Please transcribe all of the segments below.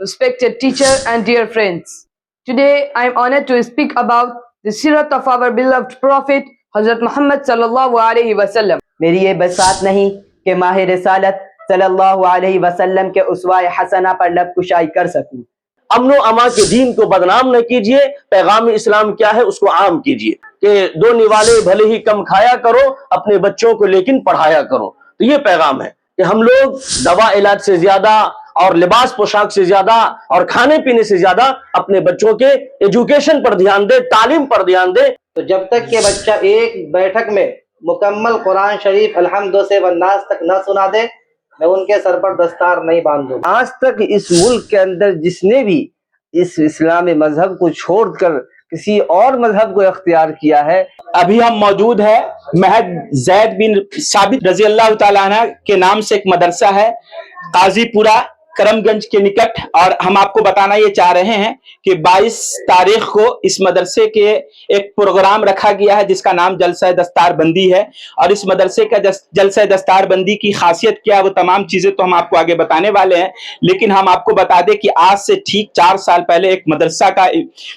Respected teacher and dear friends, today I am honored to speak about the sirat of our beloved Prophet Hazrat Muhammad sallallahu alaihi wasallam. میری یہ بساط نہیں کہ ماہ رسالت صلی اللہ علیہ وسلم کے اسوہ حسنہ پر لب کشائی کر سکوں۔ امن و امان کے دین کو بدنام نہ کیجئے، پیغام اسلام کیا ہے اس کو عام کیجئے کہ دو نوالے بھلے ہی کم کھایا کرو، اپنے بچوں کو لیکن پڑھایا کرو۔ تو یہ پیغام ہے کہ ہم لوگ دوا علاج سے زیادہ اور لباس پوشاک سے زیادہ اور کھانے پینے سے زیادہ اپنے بچوں کے ایجوکیشن پر دھیان دیں، تعلیم پر دھیان دیں۔ تو جب تک کہ بچہ ایک بیٹھک میں مکمل قرآن شریف الحمد سے والناس تک نہ سنا دے، میں ان کے سر پر دستار نہیں باندھوں۔ آج تک اس ملک کے اندر جس نے بھی اس اسلامی مذہب کو چھوڑ کر کسی اور مذہب کو اختیار کیا ہے، ابھی ہم موجود ہے محض زید بن ثابت رضی اللہ تعالیٰ عنہ کے نام سے ایک مدرسہ ہے قاضی پورہ کرم گنج کے نکٹ، اور ہم آپ کو بتانا یہ چاہ رہے ہیں کہ 22 تاریخ کو اس مدرسے کے ایک پروگرام رکھا گیا ہے جس کا نام جلسہ دستار بندی ہے، اور اس مدرسے کا جلسہ دستار بندی کی خاصیت کیا ہے وہ تمام چیزیں تو ہم آپ کو آگے بتانے والے ہیں، لیکن ہم آپ کو بتا دیں کہ آج سے ٹھیک 4 سال پہلے ایک مدرسہ کا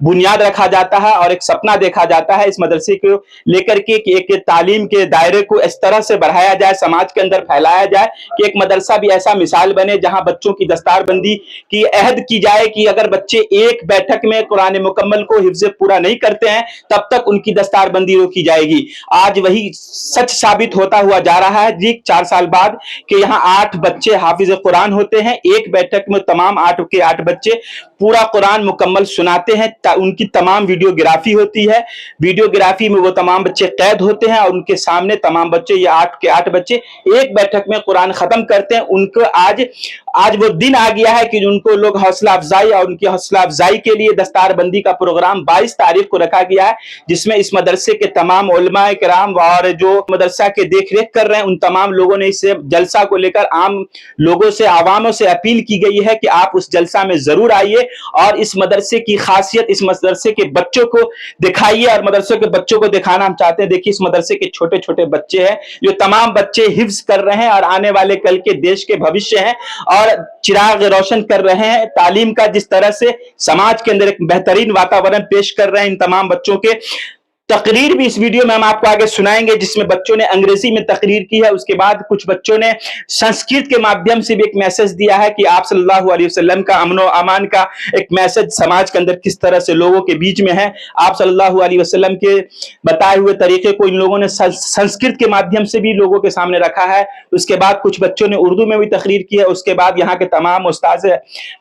بنیاد رکھا جاتا ہے اور ایک سپنا دیکھا جاتا ہے اس مدرسے کو لے کر کے کہ ایک تعلیم کے دائرے کو اس طرح سے بڑھایا جائے، سماج کے اندر پھیلایا جائے کہ ایک مدرسہ بھی ایسا مثال بنے جہاں بچوں کی دستار بندی کی عہد کی جائے کہ اگر بچے ایک بیٹھک میں قرآن مکمل کو حفظ پورا نہیں کرتے ہیں تب تک ان کی دستار بندی روکی جائے گی۔ آج وہی سچ ثابت ہوتا ہوا جا رہا ہے جی 4 سال بعد کہ یہاں 8 بچے حافظ قرآن ہوتے ہیں، ایک بیٹھک میں تمام 8 کے 8 بچے پورا قرآن مکمل سناتے ہیں، ان کی تمام ویڈیوگرافی ہوتی ہے، ویڈیوگرافی میں وہ تمام بچے قید ہوتے ہیں اور ان کے سامنے تمام بچے یہ 8 کے 8 بچے ایک بیٹھک میں قرآن ختم کرتے ہیں۔ ان کو آج وہ دن آ گیا ہے کہ ان کو لوگ حوصلہ افزائی اور ان کی حوصلہ افزائی کے لیے دستار بندی کا پروگرام 22 تاریخ کو رکھا گیا ہے، جس میں اس مدرسے کے تمام علماء کرام اور جو مدرسہ کے دیکھ ریکھ کر رہے ہیں ان تمام لوگوں نے اس جلسہ کو لے کر عام لوگوں سے عواموں سے اپیل کی گئی ہے کہ آپ اس جلسہ میں ضرور آئیے اور اس مدرسے کی خاصیت اس مدرسے کے بچوں کو دکھائیے، اور مدرسے کے بچوں کو دکھانا ہم چاہتے ہیں۔ دیکھیے اس مدرسے کے چھوٹے چھوٹے بچے ہیں جو تمام بچے حفظ کر رہے ہیں اور آنے والے کل کے دیش کے بھوشیہ ہیں اور چراغ روشن کر رہے ہیں تعلیم کا، جس طرح سے سماج کے اندر ایک بہترین واتاورن پیش کر رہے ہیں ان تمام بچوں کے۔ تقریر بھی اس ویڈیو میں ہم آپ کو آگے سنائیں گے جس میں بچوں نے انگریزی میں تقریر کی ہے، اس کے بعد کچھ بچوں نے سنسکرت کے مادھیم سے بھی ایک میسج دیا ہے کہ آپ صلی اللہ علیہ وسلم کا امن و امان کا ایک میسج سماج کے اندر کس طرح سے لوگوں کے بیچ میں ہے۔ آپ صلی اللہ علیہ وسلم کے بتائے ہوئے طریقے کو ان لوگوں نے سنسکرت کے مادھیم سے بھی لوگوں کے سامنے رکھا ہے۔ اس کے بعد کچھ بچوں نے اردو میں بھی تقریر کی ہے۔ اس کے بعد یہاں کے تمام استاذ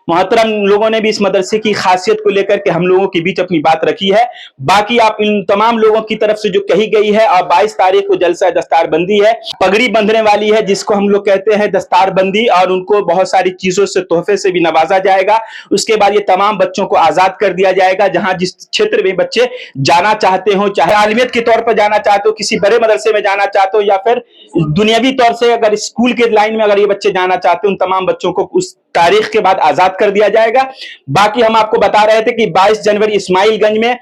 محترم لوگوں نے بھی اس مدرسے کی خاصیت کو لے کر کے ہم لوگوں کے بیچ اپنی بات رکھی ہے۔ باقی آپ ان تمام لوگوں کی طرف سے جو کہی گئی ہے، اور 22 تاریخ کو جلسہ دستار بندی ہے، پگڑی بندھنے والی ہے جس کو ہم لوگ کہتے ہیں دستار بندی، اور ان کو بہت ساری چیزوں سے تحفے سے بھی نوازا جائے گا۔ اس کے بعد یہ تمام بچوں کو آزاد کر دیا جائے گا، جہاں جس چھیتر میں بچے جانا چاہتے ہوں، چاہے عالمیت کے طور پر جانا چاہتے ہو، کسی بڑے مدرسے میں جانا چاہتے ہو، یا پھر دنیاوی طور سے اگر اسکول کے لائن میں اگر یہ بچے جانا چاہتے ہیں، ان تمام بچوں کو اس تاریخ کے بعد آزاد کر دیا جائے گا۔ باقی ہم آپ کو بتا رہے تھے کہ 22 جنوری اسماعیل گنج میں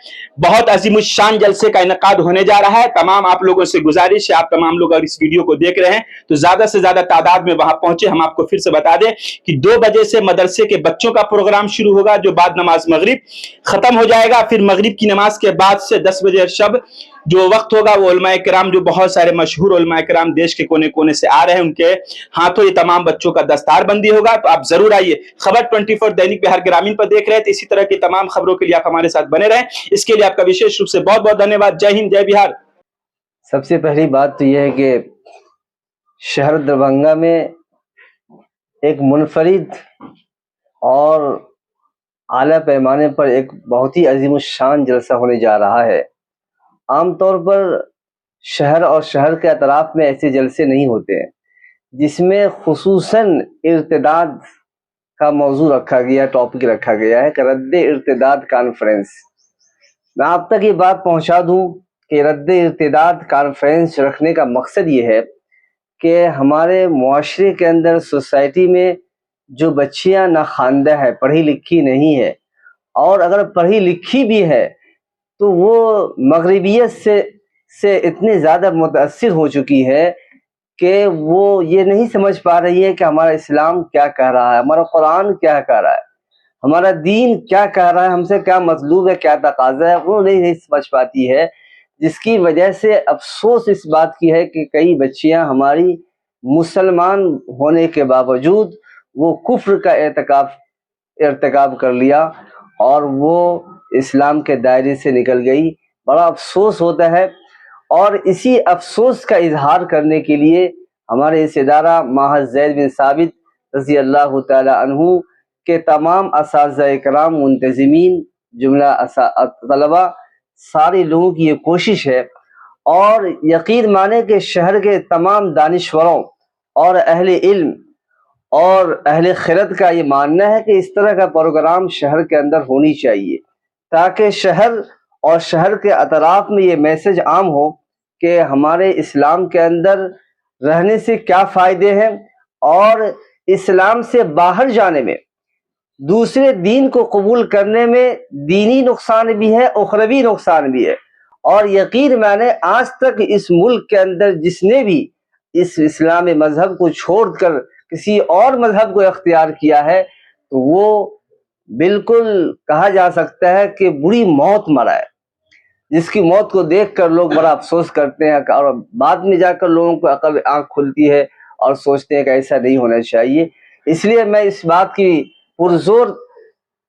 بہت عظیم الشان جلسے کا انعقاد ہونے جا رہا ہے۔ تمام آپ لوگوں سے گزارش ہے، آپ تمام لوگ اگر اس ویڈیو کو دیکھ رہے ہیں تو زیادہ سے زیادہ تعداد میں وہاں پہنچے۔ ہم آپ کو پھر سے بتا دیں کہ 2 بجے سے مدرسے کے بچوں کا پروگرام شروع ہوگا جو بعد نماز مغرب ختم ہو جائے گا، پھر مغرب کی نماز کے بعد سے 10 بجے شب جو وقت ہوگا وہ علماء کرام جو بہت سارے مشہور علماء کرام دیش کے کونے کونے سے آ رہے ہیں، ان کے ہاتھوں یہ تمام بچوں کا دستار بندی ہوگا۔ تو آپ ضرور آئیے۔ خبر 24 دینک بہار گرامین پر دیکھ رہے تھے، اسی طرح کی تمام خبروں کے لیے آپ ہمارے ساتھ بنے رہیں۔ اس کے لیے آپ کا وشیش روپ سے بہت بہت دھنیہ واد۔ جے ہند، جے بہار۔ سب سے پہلی بات تو یہ ہے کہ شہر دربھنگہ میں ایک منفرد اور اعلیٰ پیمانے پر ایک بہت ہی عظیم الشان جلسہ ہونے جا رہا ہے۔ عام طور پر شہر اور شہر کے اطراف میں ایسے جلسے نہیں ہوتے ہیں جس میں خصوصاً ارتداد کا موضوع رکھا گیا، ٹاپک رکھا گیا ہے کہ رد ارتداد کانفرنس۔ میں آپ تک یہ بات پہنچا دوں کہ رد ارتداد کانفرنس رکھنے کا مقصد یہ ہے کہ ہمارے معاشرے کے اندر سوسائٹی میں جو بچیاں ناخواندہ ہے، پڑھی لکھی نہیں ہے، اور اگر پڑھی لکھی بھی ہے تو وہ مغربیت سے اتنی زیادہ متاثر ہو چکی ہے کہ وہ یہ نہیں سمجھ پا رہی ہے کہ ہمارا اسلام کیا کہہ رہا ہے، ہمارا قرآن کیا کہہ رہا ہے، ہمارا دین کیا کہہ رہا ہے، ہم سے کیا مطلوب ہے، کیا تقاضا ہے، وہ نہیں سمجھ پاتی ہے، جس کی وجہ سے افسوس اس بات کی ہے کہ کئی بچیاں ہماری مسلمان ہونے کے باوجود وہ کفر کا ارتکاب کر لیا اور وہ اسلام کے دائرے سے نکل گئی۔ بڑا افسوس ہوتا ہے، اور اسی افسوس کا اظہار کرنے کے لیے ہمارے اس ادارہ معہد زید بن ثابت رضی اللہ تعالی عنہ کے تمام اساتذہ کرام، منتظمین، جملہ طلبہ، سارے لوگوں کی یہ کوشش ہے، اور یقین مانے کہ شہر کے تمام دانشوروں اور اہل علم اور اہل خرد کا یہ ماننا ہے کہ اس طرح کا پروگرام شہر کے اندر ہونی چاہیے، تاکہ شہر اور شہر کے اطراف میں یہ میسج عام ہو کہ ہمارے اسلام کے اندر رہنے سے کیا فائدے ہیں، اور اسلام سے باہر جانے میں، دوسرے دین کو قبول کرنے میں دینی نقصان بھی ہے، اخروی نقصان بھی ہے۔ اور یقین مانے آج تک اس ملک کے اندر جس نے بھی اس اسلام مذہب کو چھوڑ کر کسی اور مذہب کو اختیار کیا ہے تو وہ بالکل کہا جا سکتا ہے کہ بری موت مرا ہے، جس کی موت کو دیکھ کر لوگ بڑا افسوس کرتے ہیں، اور بعد میں جا کر لوگوں کو عقل آنکھ کھلتی ہے اور سوچتے ہیں کہ ایسا نہیں ہونا چاہیے۔ اس لیے میں اس بات کی پرزور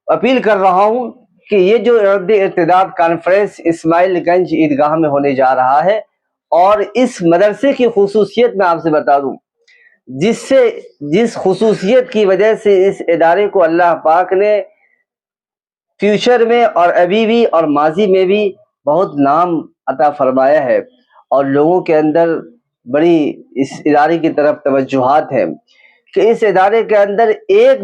اپیل کر رہا ہوں کہ یہ جو رد ارتداد کانفرنس اسماعیل گنج عیدگاہ میں ہونے جا رہا ہے، اور اس مدرسے کی خصوصیت میں آپ سے بتا دوں، جس خصوصیت کی وجہ سے اس ادارے کو اللہ پاک نے فیوچر میں اور ابھی بھی اور ماضی میں بھی بہت نام عطا فرمایا ہے، اور لوگوں کے اندر بڑی اس ادارے کی طرف توجہات ہیں کہ اس ادارے کے اندر ایک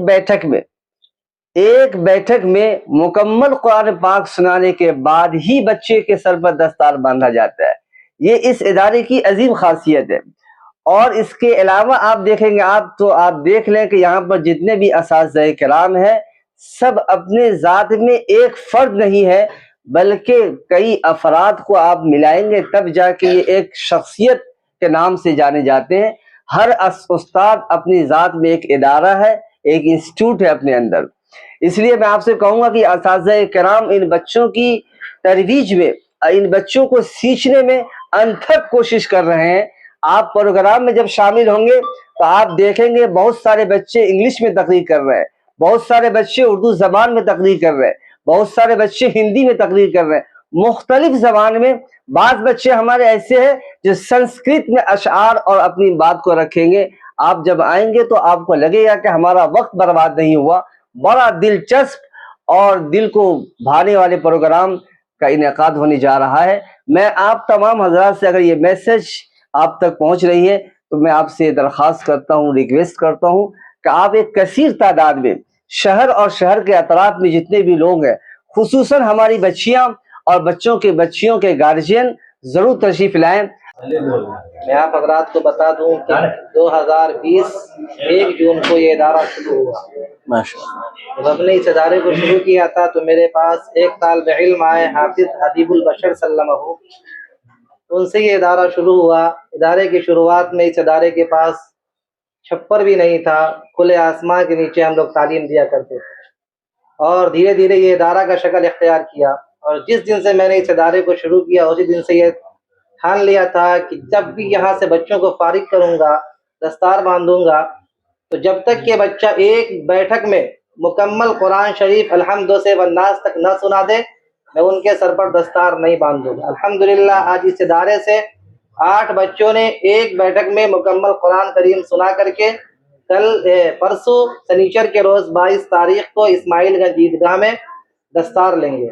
بیٹھک میں مکمل قرآن پاک سنانے کے بعد ہی بچے کے سر پر دستار باندھا جاتا ہے۔ یہ اس ادارے کی عظیم خاصیت ہے۔ اور اس کے علاوہ آپ دیکھیں گے، آپ دیکھ لیں کہ یہاں پر جتنے بھی اساتذہ کرام ہیں، سب اپنے ذات میں ایک فرد نہیں ہے، بلکہ کئی افراد کو آپ ملائیں گے تب جا کے یہ ایک شخصیت کے نام سے جانے جاتے ہیں۔ ہر استاد اپنی ذات میں ایک ادارہ ہے، ایک انسٹیٹیوٹ ہے اپنے اندر۔ اس لیے میں آپ سے کہوں گا کہ اساتذہ کرام ان بچوں کی ترویج میں، ان بچوں کو سیکھنے میں انتھک کوشش کر رہے ہیں۔ آپ پروگرام میں جب شامل ہوں گے تو آپ دیکھیں گے بہت سارے بچے انگلش میں تقریر کر رہے ہیں، بہت سارے بچے اردو زبان میں تقریر کر رہے ہیں، بہت سارے بچے ہندی میں تقریر کر رہے ہیں، مختلف زبان میں۔ بعض بچے ہمارے ایسے ہیں جو سنسکرت میں اشعار اور اپنی بات کو رکھیں گے۔ آپ جب آئیں گے تو آپ کو لگے گا کہ ہمارا وقت برباد نہیں ہوا۔ بڑا دلچسپ اور دل کو بھانے والے پروگرام کا انعقاد ہونے جا رہا ہے۔ میں آپ تمام حضرات سے، اگر یہ میسج آپ تک پہنچ رہی ہے تو میں آپ سے درخواست کرتا ہوں، ریکویسٹ کرتا ہوں کہ آپ ایک کثیر تعداد میں شہر اور شہر کے اطراف میں جتنے بھی لوگ ہیں، خصوصاً ہماری بچیاں اور بچیوں کے گارجین ضرور تشریف لائیں۔ میں آپ حضرات کو بتا دوں کہ 2020 1 جون کو یہ ادارہ شروع ہوا۔ جب ہم نے اس ادارے کو شروع کیا تھا تو میرے پاس ایک طالب علم آئے، حافظ حبیب البشر سلمہ، ان سے یہ ادارہ شروع ہوا۔ ادارے کی شروعات میں اس ادارے کے پاس چھپر بھی نہیں تھا، کھلے آسمان کے نیچے ہم لوگ تعلیم دیا کرتے تھے، اور دھیرے دھیرے یہ ادارہ کا شکل اختیار کیا۔ اور جس دن سے میں نے اس ادارے کو شروع کیا اسی دن سے یہ ٹھان لیا تھا کہ جب بھی یہاں سے بچوں کو فارغ کروں گا، دستار باندھوں گا، تو جب تک کہ بچہ ایک بیٹھک میں مکمل قرآن شریف الحمد سے والناس تک نہ سنا دے، میں ان کے سر پر دستار نہیں باندھوں گا۔ الحمدللہ آج اس ادارے سے 8 بچوں نے ایک بیٹھک میں مکمل قرآن کریم سنا کر کے پرسوں سنیچر کے روز 22 تاریخ کو اسماعیل گنج عیدگاہ میں دستار لیں گے۔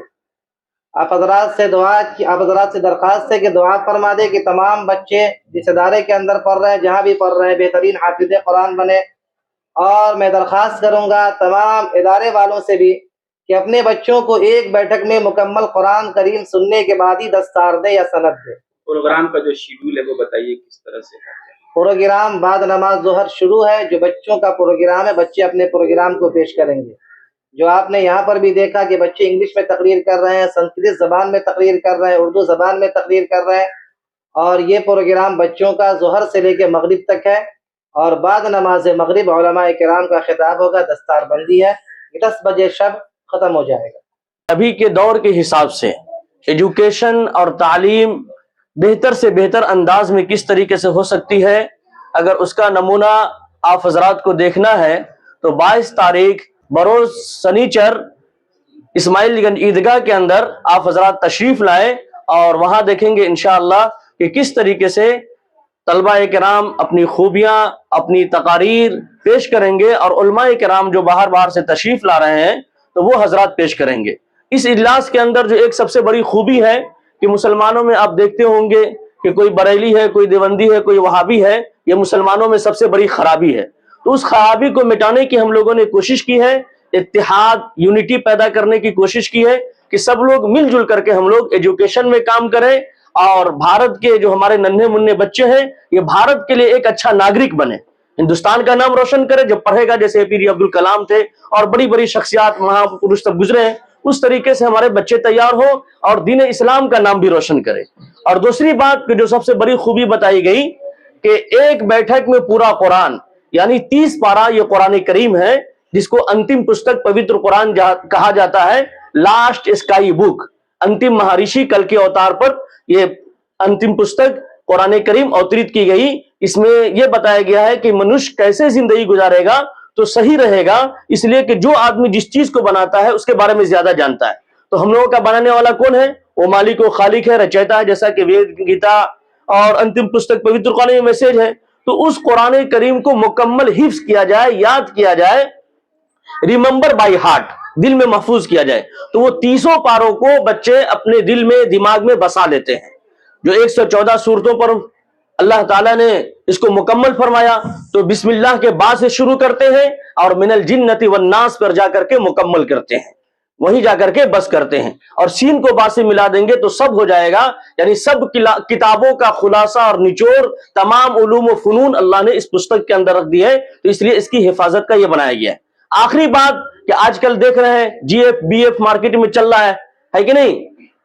آپ حضرات سے درخواست ہے کہ دعا فرما دے کہ تمام بچے جس ادارے کے اندر پڑھ رہے ہیں، جہاں بھی پڑھ رہے ہیں، بہترین حافظ قرآن بنے۔ اور میں درخواست کروں گا تمام ادارے والوں سے بھی کہ اپنے بچوں کو ایک بیٹھک میں مکمل قرآن کریم سننے کے بعد ہی دستار دے یا سند دے۔ پروگرام کا جو شیڈول ہے وہ بتائیے کس طرح سے؟ پروگرام بعد نماز ظہر شروع ہے، جو بچوں کا پروگرام ہے، بچے اپنے پروگرام کو پیش کریں گے۔ جو آپ نے یہاں پر بھی دیکھا کہ بچے انگلش میں تقریر کر رہے ہیں، سنسکرت زبان میں تقریر کر رہے ہیں، اردو زبان میں تقریر کر رہے ہیں، اور یہ پروگرام بچوں کا ظہر سے لے کے مغرب تک ہے، اور بعد نماز مغرب علماء کرام کا خطاب ہوگا، دستار بندی ہے، 10 بجے شب ختم ہو جائے گا۔ ابھی کے دور کے حساب سے ایجوکیشن اور تعلیم بہتر سے بہتر انداز میں کس طریقے سے ہو سکتی ہے، اگر اس کا نمونہ آپ حضرات کو دیکھنا ہے تو 22 تاریخ بروز سنیچر اسماعیل گنج عیدگاہ کے اندر آپ حضرات تشریف لائیں اور وہاں دیکھیں گے انشاءاللہ کہ کس طریقے سے طلبہ کرام اپنی خوبیاں، اپنی تقاریر پیش کریں گے، اور علماء کرام جو باہر باہر سے تشریف لا رہے ہیں تو وہ حضرات پیش کریں گے۔ اس اجلاس کے اندر جو ایک سب سے بڑی خوبی ہے کہ مسلمانوں میں آپ دیکھتے ہوں گے کہ کوئی بریلی ہے، کوئی دیوبندی ہے، کوئی وہابی ہے، یہ مسلمانوں میں سب سے بڑی خرابی ہے۔ تو اس خرابی کو مٹانے کی ہم لوگوں نے کوشش کی ہے، اتحاد، یونٹی پیدا کرنے کی کوشش کی ہے کہ سب لوگ مل جل کر کے ہم لوگ ایجوکیشن میں کام کریں، اور بھارت کے جو ہمارے ننھے منھے بچے ہیں یہ بھارت کے لیے ایک اچھا ناگرک بنے، ہندوستان کا نام روشن کرے۔ جب پڑھے گا جیسے APJ عبد الکلام تھے اور بڑی بڑی شخصیات مہا پروش سب گزرے ہیں، اس طریقے سے ہمارے بچے تیار ہو اور دین اسلام کا نام بھی روشن کرے۔ اور دوسری بات کہ جو سب سے بڑی خوبی بتائی گئی کہ ایک بیٹھک میں پورا قرآن، یعنی 30 پارہ یہ قرآن کریم ہے، جس کو انتم پستک پوتر قرآن کہا جاتا ہے، لاسٹ اسکائی بک، انتم مہارشی کل کے اوتار پر یہ انتم پستک قرآن کریم اوترت کی گئی۔ اس میں یہ بتایا گیا ہے کہ منش کیسے زندگی گزارے گا تو صحیح رہے گا، اس لیے کہ جو آدمی جس چیز کو بناتا ہے اس کے بارے میں زیادہ جانتا ہے۔ تو ہم لوگوں کا بنانے والا کون ہے؟ وہ مالک و خالق ہے، رچیتا ہے، جیسا کہ وید، گیتا اور انتم پستک پوتر قرآن میں میسج ہے۔ تو اس قرآن کریم کو مکمل حفظ کیا جائے، یاد کیا جائے، ریممبر بائی ہارٹ، دل میں محفوظ کیا جائے، تو وہ 30 پاروں کو بچے اپنے دل میں، دماغ میں بسا لیتے ہیں۔ جو 114 سورتوں پر اللہ تعالیٰ نے اس کو مکمل فرمایا، تو بسم اللہ کے بعد سے شروع کرتے ہیں اور من الجنت والناس پر جا کر کے مکمل کرتے ہیں، وہیں جا کر کے بس کرتے ہیں، اور سین کو با سے ملا دیں گے تو سب ہو جائے گا۔ یعنی سب کتابوں کا خلاصہ اور نچوڑ، تمام علوم و فنون اللہ نے اس پستک کے اندر رکھ دی ہے، تو اس لیے اس کی حفاظت کا یہ بنایا گیا ہے۔ آخری بات کہ آج کل دیکھ رہے ہیں GF BF مارکیٹ میں چل رہا ہے کہ نہیں،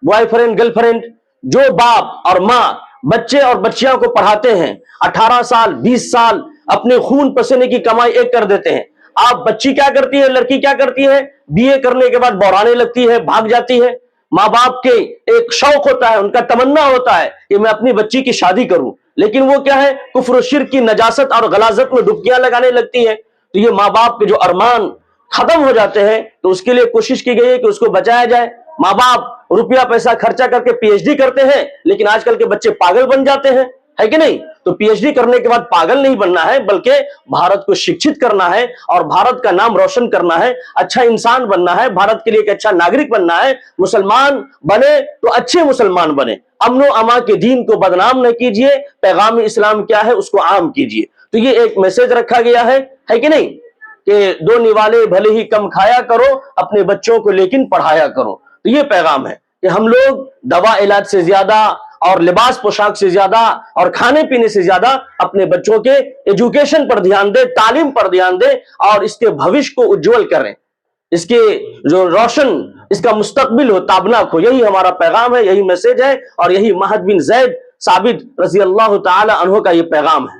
بوائے فرینڈ گرل فرینڈ، جو باپ اور ماں بچے اور بچیاں کو پڑھاتے ہیں 18 سال 20 سال اپنے خون پسینے کی کمائی ایک کر دیتے ہیں، آپ بچی کیا کرتی ہے، لڑکی کیا کرتی ہے، BA کرنے کے بعد بورانے لگتی ہے، بھاگ جاتی ہے۔ ماں باپ کے ایک شوق ہوتا ہے، ان کا تمنا ہوتا ہے کہ میں اپنی بچی کی شادی کروں، لیکن وہ کیا ہے، کفر و شرک کی نجاست اور غلاظت میں ڈبکیاں لگانے لگتی ہے۔ تو یہ ماں باپ کے جو ارمان ختم ہو جاتے ہیں، تو اس کے لیے کوشش کی گئی ہے کہ اس کو بچایا جائے۔ ماں باپ روپیہ پیسہ خرچہ کر کے PhD کرتے ہیں، لیکن آج کل کے بچے پاگل بن جاتے ہیں، ہے کہ نہیں؟ تو PhD کرنے کے بعد پاگل نہیں بننا ہے، بلکہ بھارت کو شکشت کرنا ہے اور بھارت کا نام روشن کرنا ہے، اچھا انسان بننا ہے، بھارت کے لیے ایک اچھا ناگرک بننا ہے۔ مسلمان بنے تو اچھے مسلمان بنے، امن و امان کے دین کو بدنام نہ کیجئے، پیغام اسلام کیا ہے اس کو عام کیجئے۔ تو یہ ایک میسج رکھا گیا ہے کہ نہیں، کہ 2 نوالے بھلے ہی کم کھایا کرو، اپنے بچوں کو لیکن پڑھایا کرو۔ تو یہ پیغام ہے کہ ہم لوگ دوا علاج سے زیادہ اور لباس پوشاک سے زیادہ اور کھانے پینے سے زیادہ اپنے بچوں کے ایجوکیشن پر دھیان دیں، تعلیم پر دھیان دیں، اور اس کے بھوش کو اجول کریں، اس کے جو روشن، اس کا مستقبل ہو، تابناک ہو۔ یہی ہمارا پیغام ہے، یہی میسج ہے، اور یہی مہد بن زید ثابت رضی اللہ تعالی عنہ کا یہ پیغام ہے۔